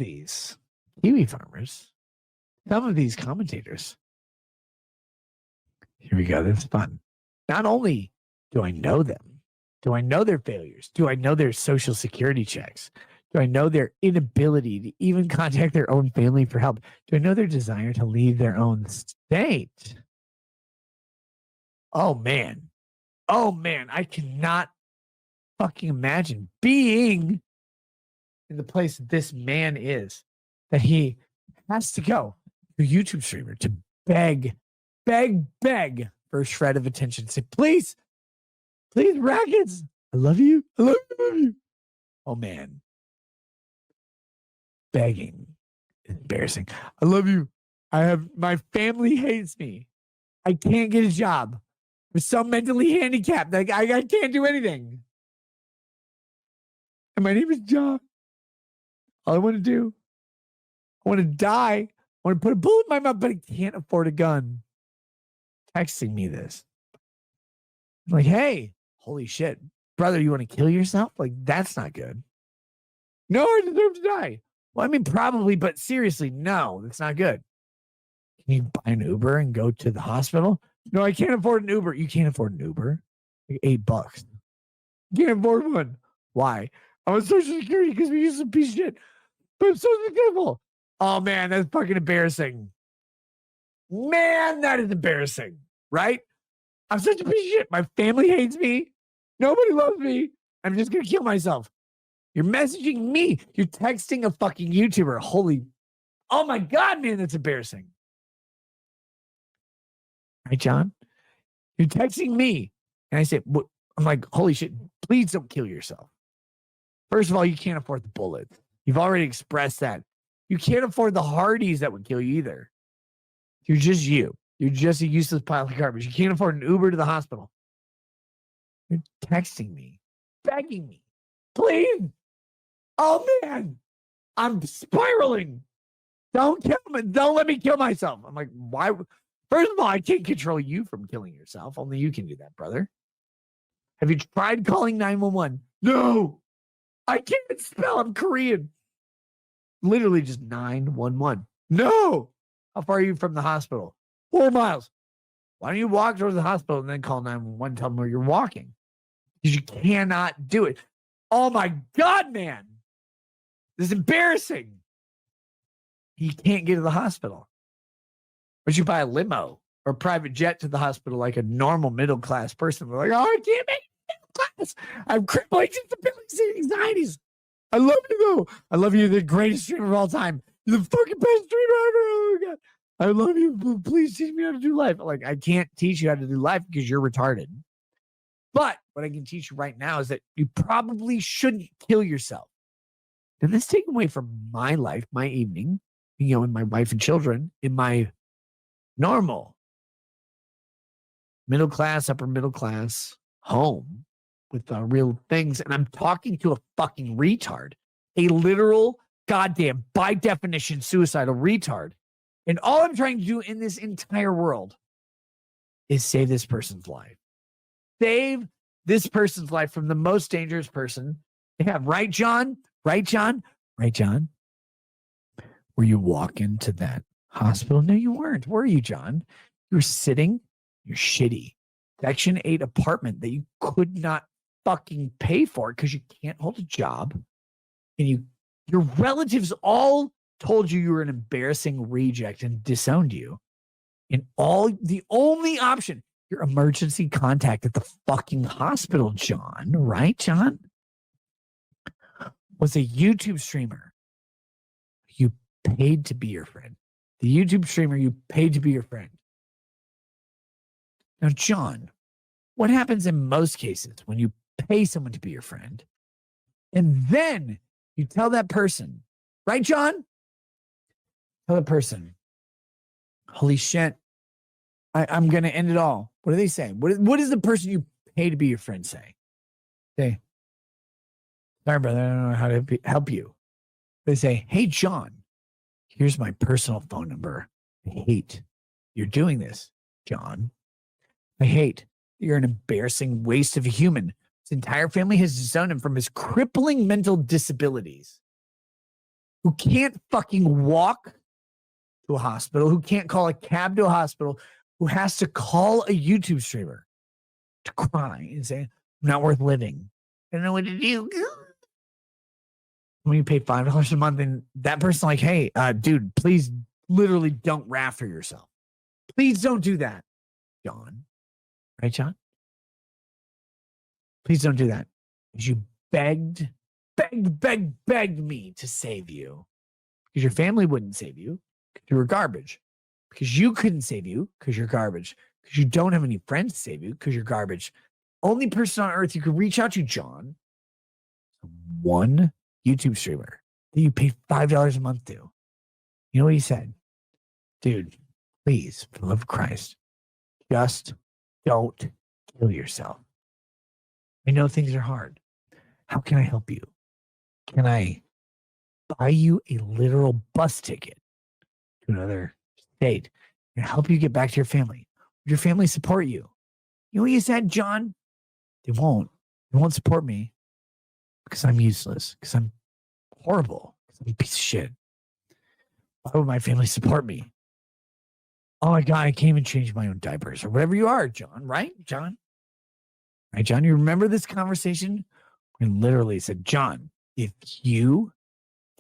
these kiwi farmers, some of these commentators, here we go. This is fun. Not only do I know them, do I know their failures? Do I know their social security checks? Do I know their inability to even contact their own family for help? Do I know their desire to leave their own state? Oh, man. Oh, man. I cannot fucking imagine being in the place that this man is, that he has to go to a YouTube streamer to beg for a shred of attention. Say, please, Rackets, I love you. I love you. I love you. Oh, man. Begging. Embarrassing. I love you. My family hates me. I can't get a job. I'm so mentally handicapped. Like, I can't do anything. And my name is John. All I want to do, I want to die. I want to put a bullet in my mouth, but I can't afford a gun. Texting me this. I'm like, hey, holy shit. Brother, you want to kill yourself? Like, that's not good. No, I deserve to die. Well, I mean, probably, but seriously, no, that's not good. Can you buy an Uber and go to the hospital? No, I can't afford an Uber. You can't afford an Uber? Like $8. You can't afford one. Why? I'm on Social Security because we use some piece of shit. But I'm so successful. Oh, man, that's fucking embarrassing. Man, that is embarrassing, right? I'm such a piece of shit. My family hates me. Nobody loves me. I'm just going to kill myself. You're messaging me. You're texting a fucking YouTuber. Holy, oh my God, man, that's embarrassing. Right, John? You're texting me. And I say, what? I'm like, holy shit, please don't kill yourself. First of all, you can't afford the bullets. You've already expressed that. You can't afford the Hardys that would kill you either. You're just you. You're just a useless pile of garbage. You can't afford an Uber to the hospital. You're texting me, begging me, please. Oh, man, I'm spiraling. Don't kill me. Don't let me kill myself. I'm like, why? First of all, I can't control you from killing yourself. Only you can do that, brother. Have you tried calling 911? No, I can't spell. I'm Korean. Literally just 911. No. How far are you from the hospital? 4 miles. Why don't you walk towards the hospital and then call 911, tell them where you're walking? Because you cannot do it. Oh, my God, man. This is embarrassing. You can't get to the hospital. But you buy a limo or a private jet to the hospital like a normal middle-class person. They're like, oh, I can't make it middle class. I have crippling disabilities and anxieties. I love you, though. I love you. You're the greatest streamer of all time. You're the fucking best streamer ever. Oh, my God. I love you. Please teach me how to do life. Like, I can't teach you how to do life because you're retarded. But what I can teach you right now is that you probably shouldn't kill yourself. And this taken away from my life, my evening, you know, and my wife and children, in my normal middle class, upper middle class home with real things. And I'm talking to a fucking retard, a literal goddamn, by definition, suicidal retard. And all I'm trying to do in this entire world is save this person's life. Save this person's life from the most dangerous person they have. Right, John? Right, John? Right, John? Were you walking to that hospital? No, you weren't. Were you, John? You were sitting in your shitty Section 8 apartment that you could not fucking pay for because you can't hold a job. And your relatives all told you were an embarrassing reject and disowned you. And the only option, your emergency contact at the fucking hospital, John, right, John, was a YouTube streamer. You paid to be your friend. The YouTube streamer you paid to be your friend. Now, John, what happens in most cases when you pay someone to be your friend and then you tell that person, right, John? Tell the person, holy shit, I'm going to end it all. What do they say? What does the person you pay to be your friend say? Say, sorry, brother, I don't know how to help you. They say, hey, John, here's my personal phone number. I hate you're doing this, John. I hate you're an embarrassing waste of a human. His entire family has disowned him from his crippling mental disabilities. who can't fucking walk to a hospital, who can't call a cab to a hospital, who has to call a YouTube streamer to cry and say, I'm not worth living. I don't know what to do. When you pay $5 a month and that person's like, hey, dude, please literally don't rat for yourself. Please don't do that, John. Right, John? Please don't do that. Because you begged me to save you. Because your family wouldn't save you. Because you were garbage. Because you couldn't save you. Because you're garbage. Because you don't have any friends to save you. Because you're garbage. Only person on earth you could reach out to, John, one YouTube streamer that you pay $5 a month to. You know what he said? Dude, please, for the love of Christ, just don't kill yourself. I know things are hard. How can I help you? Can I buy you a literal bus ticket to another state and help you get back to your family? Would your family support you? You know what you said, John? They won't. They won't support me because I'm useless, because I'm horrible, because I'm a piece of shit. Why would my family support me? Oh my God, I can't even change my own diapers or whatever you are, John, right, John? Right, John? You remember this conversation? We literally said, John, if you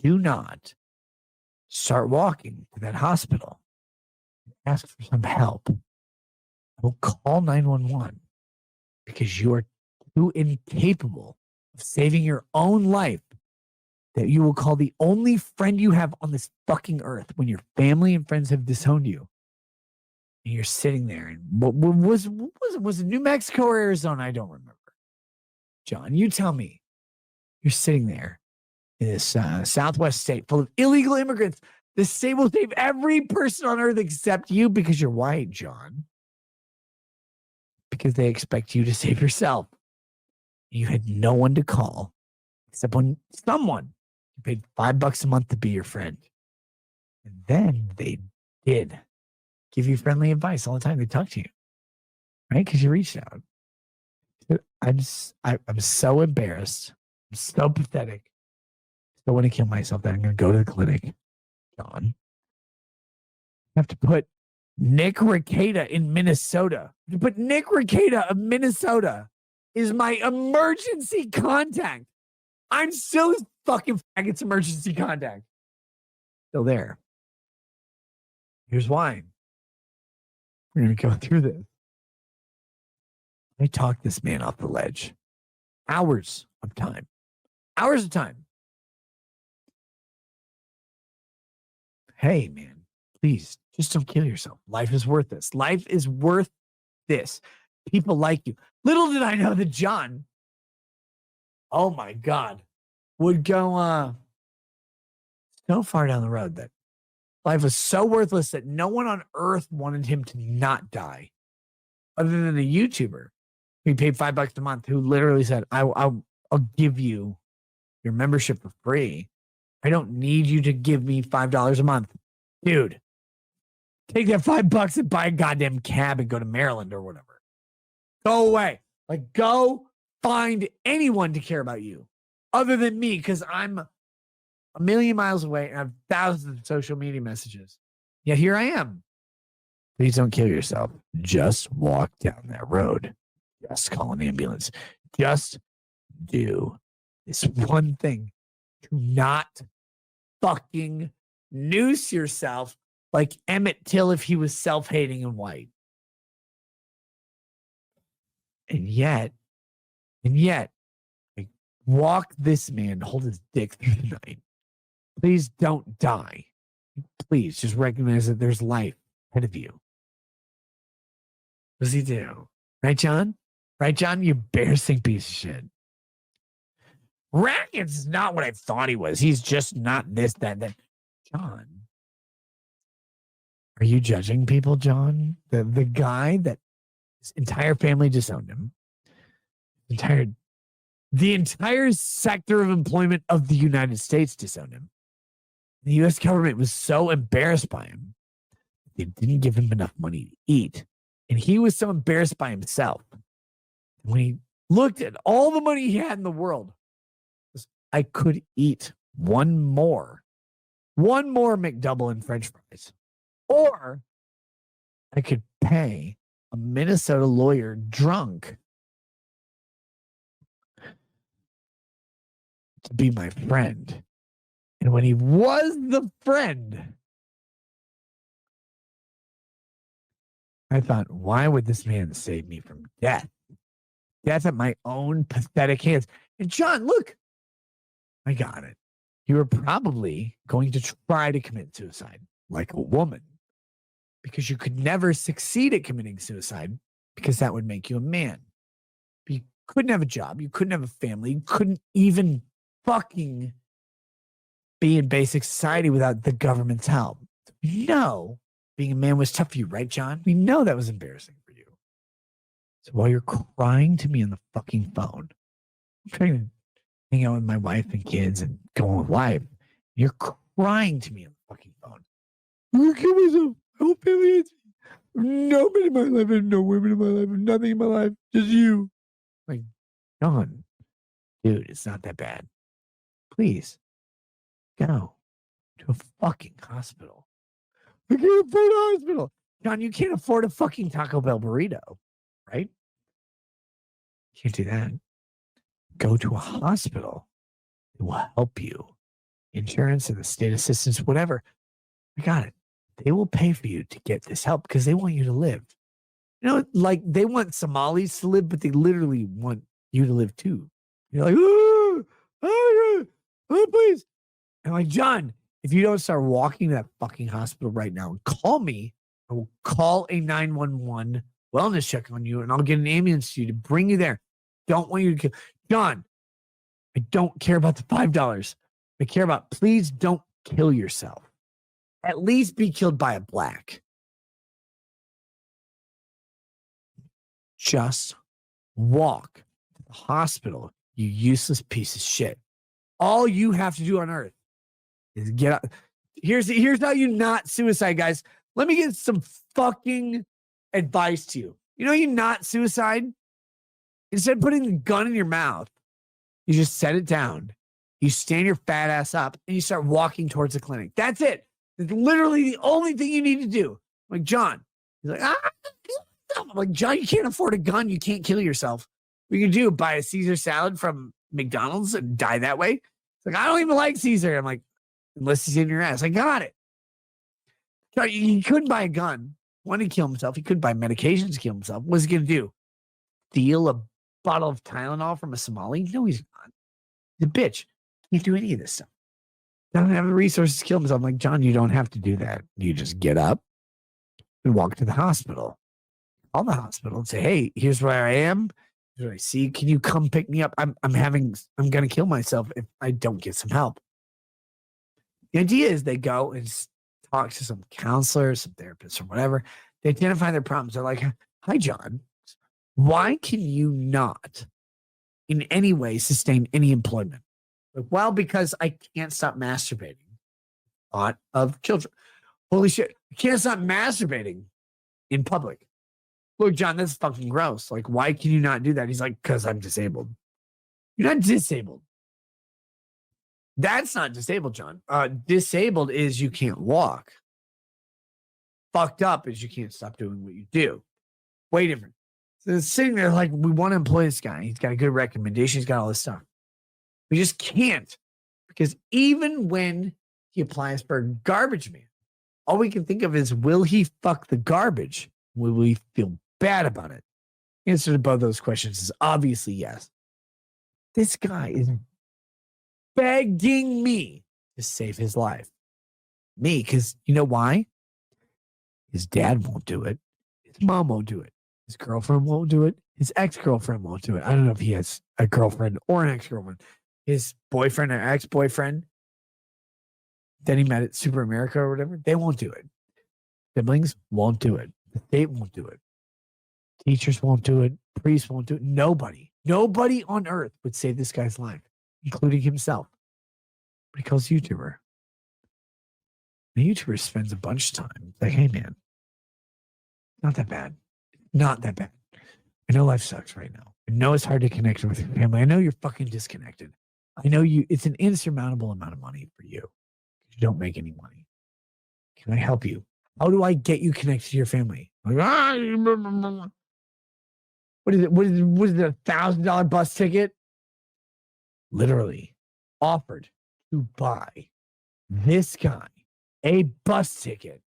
do not start walking to that hospital and ask for some help, I will call 911 because you are too incapable of saving your own life that you will call the only friend you have on this fucking earth when your family and friends have disowned you. And you're sitting there. And what was it New Mexico or Arizona? I don't remember. John, you tell me. You're sitting there in this Southwest state full of illegal immigrants. This state will save every person on earth except you because you're white, John. Because they expect you to save yourself. You had no one to call except when someone you paid $5 a month to be your friend. And then they did give you friendly advice all the time. They talk to you, right? Because you reached out. I'm so embarrassed. I'm so pathetic. I want to kill myself that I'm going to go to the clinic. John. I have to put Nick Rekieta in Minnesota. To put Nick Rekieta of Minnesota is my emergency contact. I'm still his fucking faggot's emergency contact. Still there. Here's why. We're going to go through this. I talked this man off the ledge. Hours of time. Hours of time. Hey, man, please, just don't kill yourself. Life is worth this. Life is worth this. People like you. Little did I know that John, oh my God, would go so far down the road that life was so worthless that no one on earth wanted him to not die other than a YouTuber who paid $5 a month who literally said, I'll give you your membership for free. I don't need you to give me $5 a month. Dude, take that $5 and buy a goddamn cab and go to Maryland or whatever. Go away. Like, go find anyone to care about you other than me because I'm a million miles away and I have thousands of social media messages. Yet here I am. Please don't kill yourself. Just walk down that road. Just call an ambulance. Just do this one thing. Do not fucking noose yourself like Emmett Till if he was self-hating and white. And yet, like, walk this man, hold his dick through the night. Please don't die. Please just recognize that there's life ahead of you. What does he do? Right, John? Right, John? You embarrassing piece of shit. Rackets is not what I thought he was. He's just not this, that. John, are you judging people, John? The guy that his entire family disowned him. The entire sector of employment of the United States disowned him. The U.S. government was so embarrassed by him, they didn't give him enough money to eat. And he was so embarrassed by himself. When he looked at all the money he had in the world, I could eat one more one more McDouble and French fries. Or I could pay a Minnesota lawyer drunk to be my friend. And when he was the friend, I thought, why would this man save me from death? Death at my own pathetic hands. And John, look, I got it. You were probably going to try to commit suicide like a woman because you could never succeed at committing suicide because that would make you a man. But you couldn't have a job. You couldn't have a family. You couldn't even fucking be in basic society without the government's help. You know, being a man was tough for you, right, John? We know that was embarrassing for you. So while you're crying to me on the fucking phone, I'm trying to hang out with my wife and kids and go on with life. You're crying to me on the fucking phone. I'm gonna kill myself. I hope family hates me. Nobody in my life, and no women in my life, and nothing in my life, just you. Like, John, dude, it's not that bad. Please go to a fucking hospital. I can't afford a hospital. John, you can't afford a fucking Taco Bell burrito, right? You can't do that. Go to a hospital. It will help you. Insurance and the state assistance, whatever. I got it. They will pay for you to get this help because they want you to live. You know, like they want Somalis to live, but they literally want you to live too. You're like, oh, please. And like, John, if you don't start walking to that fucking hospital right now and call me, I will call a 911 wellness check on you and I'll get an ambulance to you to bring you there. Don't want you to kill. John, I don't care about the $5. I care about, please don't kill yourself. At least be killed by a black. Just walk to the hospital, you useless piece of shit. All you have to do on earth is get out. Here's how you not suicide, guys. Let me get some fucking advice to you. You know, you not suicide. Instead of putting the gun in your mouth, you just set it down. You stand your fat ass up and you start walking towards the clinic. That's it. It's literally the only thing you need to do. Like, John, he's like, I'm like, John, you can't afford a gun. You can't kill yourself. What you can do, buy a Caesar salad from McDonald's and die that way. It's like, I don't even like Caesar. I'm like, unless he's in your ass. I got it. John, he couldn't buy a gun. Wanted to kill himself. He couldn't buy medications to kill himself. What's he going to do? Steal a bottle of Tylenol from a Somali? No, he's not. He's a bitch. He can't do any of this stuff. Doesn't have the resources to kill himself. I'm like, John, you don't have to do that. You just get up and walk to the hospital. Call the hospital and say, hey, here's where I am. Here's what I see. Can you come pick me up? I'm going to kill myself if I don't get some help. The idea is they go and talk to some counselor, some therapist, or whatever. They identify their problems. They're like, hi, John. Why can you not in any way sustain any employment? Like, well, because I can't stop masturbating. Thought of children. Holy shit. I can't stop masturbating in public. Look, John, that's fucking gross. Like, why can you not do that? He's like, because I'm disabled. You're not disabled. That's not disabled, John. Disabled is you can't walk. Fucked up is you can't stop doing what you do. Way different. So it's sitting there like, we want to employ this guy. He's got a good recommendation. He's got all this stuff. We just can't. Because even when he applies for a garbage man, all we can think of is, will he fuck the garbage? Will we feel bad about it? The answer to both those questions is obviously yes. This guy is begging me to save his life. Me, because you know why? His dad won't do it. His mom won't do it. His girlfriend won't do it. His ex-girlfriend won't do it. I don't know if he has a girlfriend or an ex-girlfriend. His boyfriend or ex-boyfriend that he met at Super America or whatever, they won't do it. Siblings won't do it. The state won't do it. Teachers won't do it. Priests won't do it. Nobody on earth would save this guy's life, including himself. But he calls YouTuber. The YouTuber spends a bunch of time like, hey man, not that bad. Not that bad. I know life sucks right now. I know it's hard to connect with your family. I know you're fucking disconnected. I know it's an insurmountable amount of money for you. You don't make any money. Can I help you? How do I get you connected to your family? Like, what is it? What is it? $1,000 bus ticket? Literally offered to buy this guy a bus ticket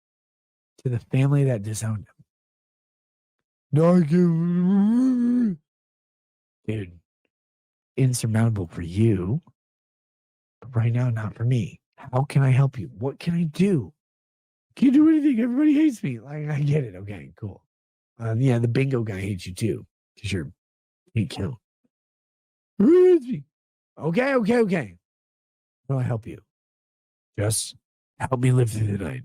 to the family that disowned him. No, dude, insurmountable for you, but right now, not for me. How can I help you? What can I do? Can't do anything. Everybody hates me. Like, I get it. Okay, cool. Yeah, the bingo guy hates you too because you're hate kill. Okay. How do I help you? Just help me live through the night.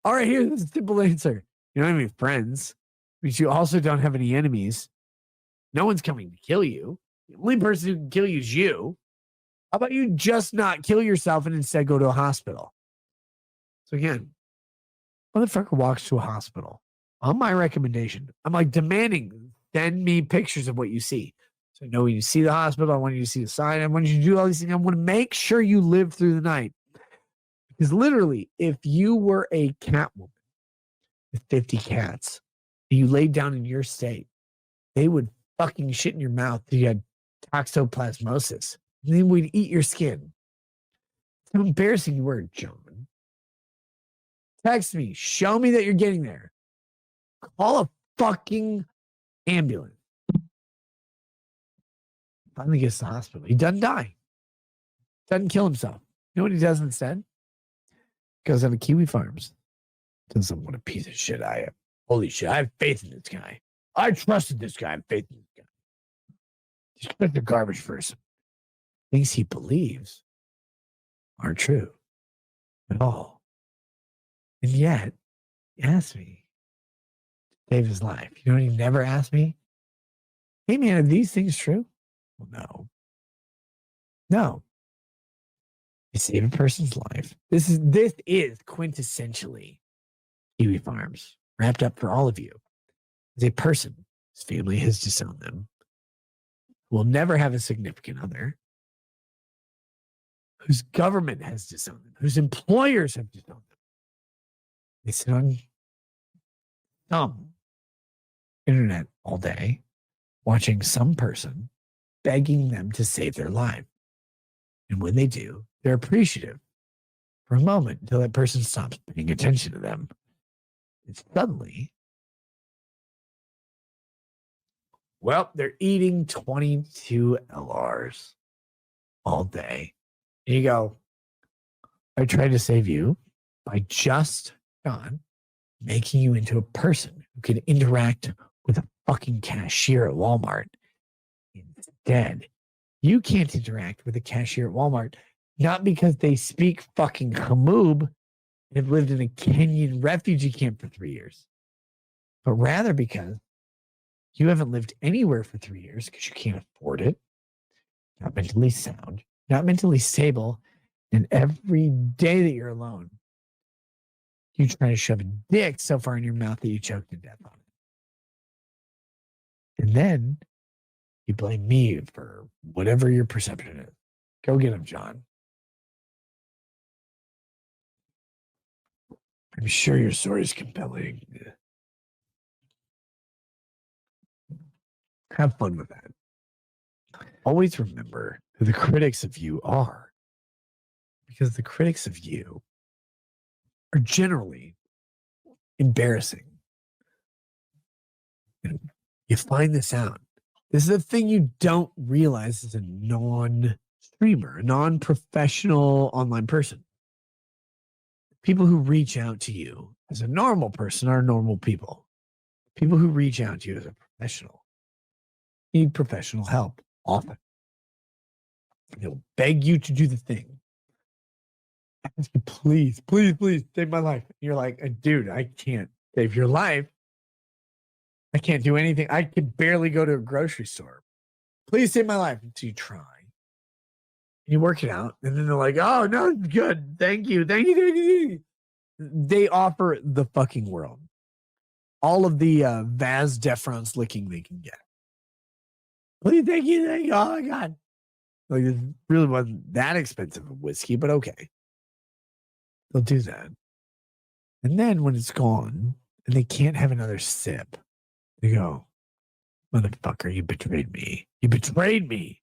All right, here's the simple answer. You don't have any friends, but you also don't have any enemies. No one's coming to kill you. The only person who can kill you is you. How about you just not kill yourself and instead go to a hospital? So again, motherfucker walks to a hospital on my recommendation. I'm like demanding, send me pictures of what you see. So I know when you see the hospital, I want you to see the sign. I want you to do all these things. I want to make sure you live through the night. Because literally, if you were a cat woman with 50 cats, and you laid down in your state, they would fucking shit in your mouth till you had toxoplasmosis. And then we'd eat your skin. It's an embarrassing word, John. Text me. Show me that you're getting there. Call a fucking ambulance. Finally gets to the hospital. He doesn't die. Doesn't kill himself. You know what he does instead? Goes on to Kiwi Farms. Tells him what a piece of shit I am. Holy shit, I have faith in this guy. I trusted this guy. I have faith in this guy. He's such a garbage person. Things he believes aren't true at all. And yet, he asked me to save his life. You know what he never asked me? Hey man, are these things true? Well, no. No. You save a person's life. This is quintessentially Kiwi Farms, wrapped up for all of you. As a person, his family has disowned them, will never have a significant other, whose government has disowned them, whose employers have disowned them. They sit on some internet all day, watching some person begging them to save their life. And when they do, they're appreciative for a moment until that person stops paying attention to them. And suddenly, well, they're eating 22 LRs all day. And you go, I tried to save you by just, John, making you into a person who can interact with a fucking cashier at Walmart. Instead, you can't interact with a cashier at Walmart, not because they speak fucking Hamoob and have lived in a Kenyan refugee camp for 3 years, but rather because you haven't lived anywhere for 3 years because you can't afford it, not mentally sound, not mentally stable, and every day that you're alone, you try to shove a dick so far in your mouth that you choke to death on it. And then you blame me for whatever your perception is. Go get him, John. I'm sure your story is compelling. Have fun with that. Always remember who the critics of you are, because the critics of you are generally embarrassing. And you find this out. This is a thing you don't realize as a non-streamer, a non-professional online person. People who reach out to you as a normal person are normal people. People who reach out to you as a professional need professional help often. They'll beg you to do the thing. Ask you, please, please, please save my life. And you're like, dude, I can't save your life. I can't do anything. I can barely go to a grocery store. Please save my life. Until you try. And you work it out. And then they're like, oh, no, it's good. Thank you. Thank you. Thank you. They offer the fucking world. All of the Vaz deference licking they can get. Please, thank you. Thank you. Oh, my God. Like, it really wasn't that expensive of whiskey, but okay. They'll do that. And then when it's gone and they can't have another sip, they go, motherfucker, you betrayed me. You betrayed me.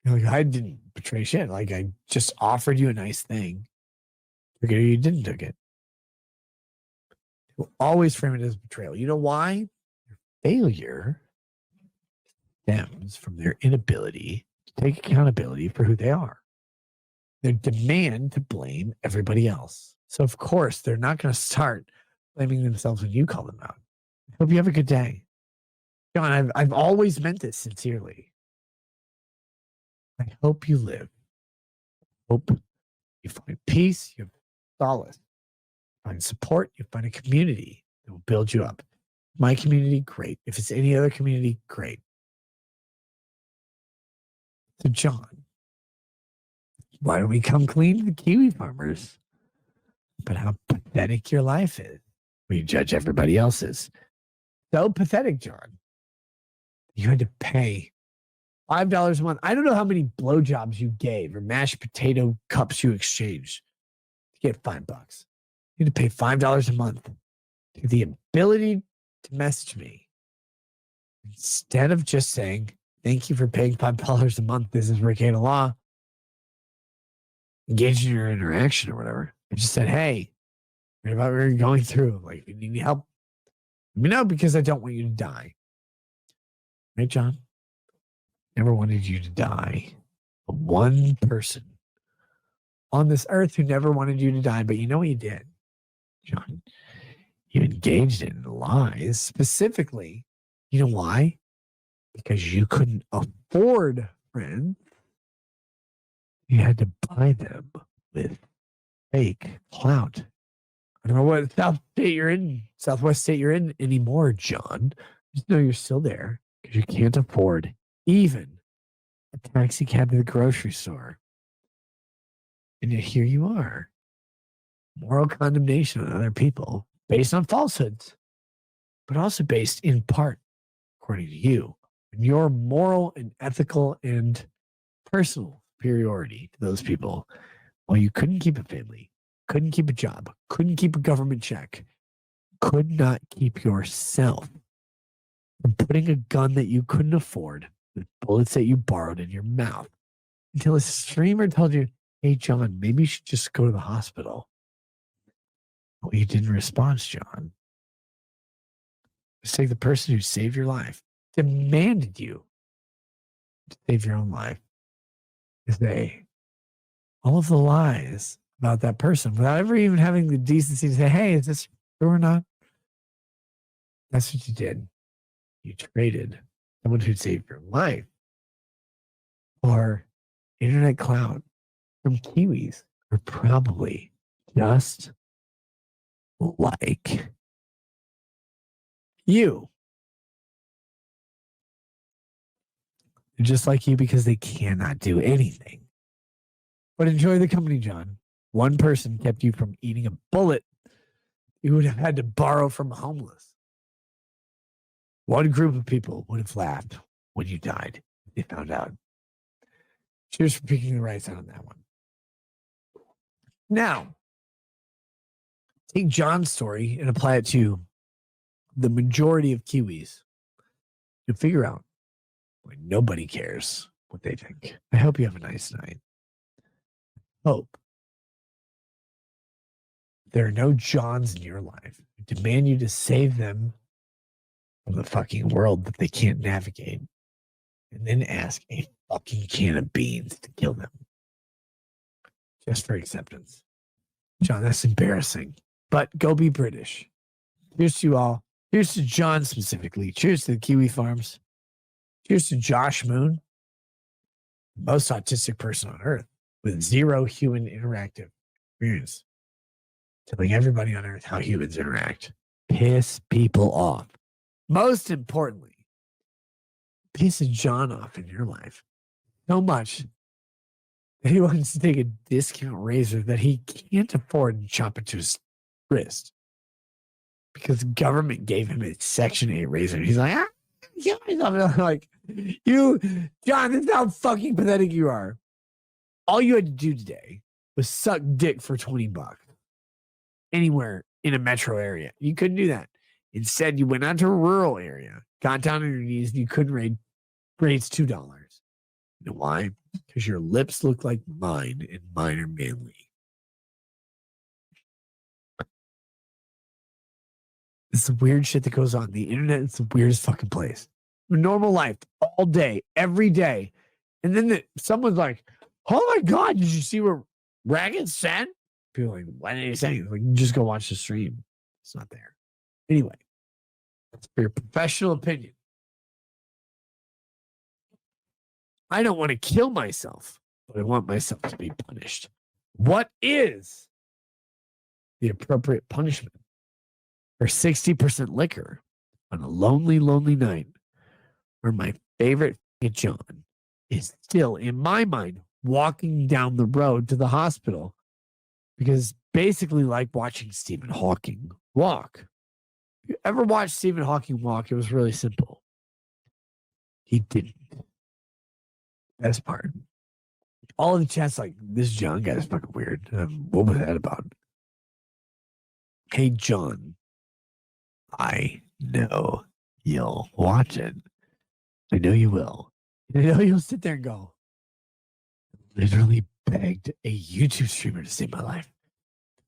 You're like, I didn't betray shit. Like, I just offered you a nice thing. Took it or you didn't took it. We'll always frame it as betrayal. You know why? Failure stems from their inability to take accountability for who they are. Their demand to blame everybody else. So, of course, they're not going to start blaming themselves when you call them out. I hope you have a good day. John, I've always meant this sincerely. I hope you live. Hope you find peace, you have solace, find support, you find a community that will build you up. My community, great. If it's any other community, great. So, John, why don't we come clean to the Kiwi farmers about how pathetic your life is when you judge everybody else's? So pathetic, John. You had to pay $5 a month. I don't know how many blowjobs you gave or mashed potato cups you exchanged to get $5. You had to pay $5 a month to the ability to message me instead of just saying, thank you for paying $5 a month. This is Rekieta Law. Engage in your interaction or whatever. I just said, hey, what about what you're going through? Like, if you need help, let me know because I don't want you to die. Right, John? Never wanted you to die. But one person on this earth who never wanted you to die, but you know what you did, John? You engaged in lies. Specifically, you know why? Because you couldn't afford friends. You had to buy them with fake clout. I don't know what Southwest state you're in anymore, John. Just know you're still there because you can't afford even a taxi cab to the grocery store. And yet here you are. Moral condemnation on other people based on falsehoods, but also based in part, according to you, and your moral and ethical and personal superiority to those people. Well, you couldn't keep a family, couldn't keep a job, couldn't keep a government check, could not keep yourself from putting a gun that you couldn't afford with bullets that you borrowed in your mouth until a streamer told you, hey, John, maybe you should just go to the hospital. Well, you didn't respond, John. It's like the person who saved your life demanded you to save your own life. Say all of the lies about that person without ever even having the decency to say, hey, is this true or not? That's what you did. You traded someone who saved your life for internet clout from Kiwis who are probably just like you. They're just like you because they cannot do anything. But enjoy the company, John. One person kept you from eating a bullet you would have had to borrow from homeless. One group of people would have laughed when you died. They found out. Cheers for picking the right side on that one. Now, take John's story and apply it to the majority of Kiwis. You'll figure out why nobody cares what they think. I hope you have a nice night. Hope there are no Johns in your life who demand you to save them from the fucking world that they can't navigate and then ask a fucking can of beans to kill them just for acceptance. John, that's embarrassing, but go be British. Cheers to you all. Cheers to John specifically. Cheers to the Kiwi farms. Cheers to Josh Moon, the most autistic person on earth with zero human interactive experience, telling everybody on earth how humans interact. Piss people off. Most importantly, piss John off in your life so much that he wants to take a discount razor that he can't afford and chop it to his wrist because the government gave him a Section 8 razor. He's like, yeah, I'm like, you, John, this is how fucking pathetic you are. All you had to do today was suck dick for $20 anywhere in a metro area. You couldn't do that. Instead, you went out to a rural area, got down on your knees, and you couldn't raise $2. You know why? Because your lips look like mine, and mine are manly. It's the weird shit that goes on. The internet is the weirdest fucking place. Normal life, all day, every day. And then someone's like, oh my God, did you see what Ragged said? People are like, why didn't he say it? Like, just go watch the stream. It's not there. Anyway, that's for your professional opinion. I don't want to kill myself, but I want myself to be punished. What is the appropriate punishment for 60% liquor on a lonely, lonely night where my favorite John is still, in my mind, walking down the road to the hospital because basically like watching Stephen Hawking walk. If you ever watched Stephen Hawking walk, it was really simple. He didn't. Best part. All of the chats like, this John guy is fucking weird. What was that about? Hey, John, I know you'll watch it. I know you will. I know you'll sit there and go, literally begged a YouTube streamer to save my life.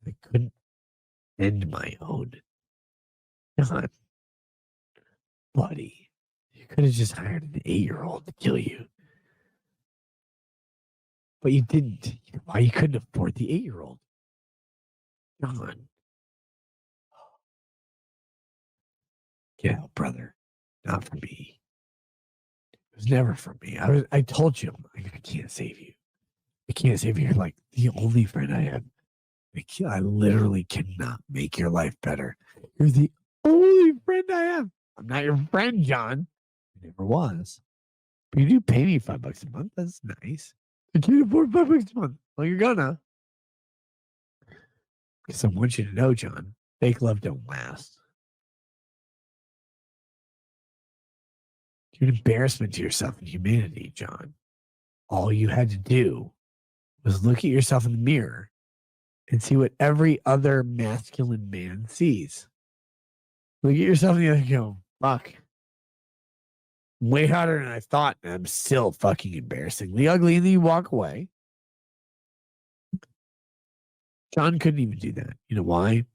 I couldn't end my own. John, buddy, you could have just hired an 8-year-old to kill you. But you didn't. You know why? You couldn't afford the 8-year-old. John. Get out, brother. Not for me. It was never for me. I told you, I can't save you. I can't save you. You're like the only friend I have. I literally cannot make your life better. You're the only friend I have. I'm not your friend, John. I never was. But you do pay me $5 a month. That's nice. I can't afford $5 a month. Well, you're gonna. Because I want you to know, John, fake love don't last. You're an embarrassment to yourself and humanity, John. All you had to do was look at yourself in the mirror and see what every other masculine man sees. Look at yourself in the other and go, fuck. Way harder than I thought, and I'm still fucking embarrassingly ugly. And then you walk away. John couldn't even do that. You know why?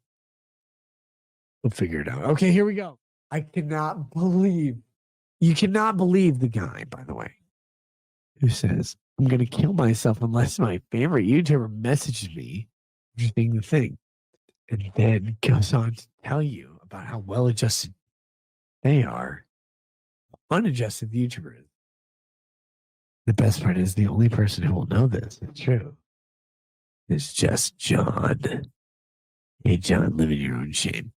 We'll figure it out. Okay, here we go. I cannot believe. You cannot believe the guy, by the way, who says, I'm going to kill myself unless my favorite YouTuber messages me everything the thing. And then goes on to tell you about how well-adjusted they are. Unadjusted the YouTuber is. The best part is the only person who will know this, it's true, is just John. Hey, John, live in your own shame.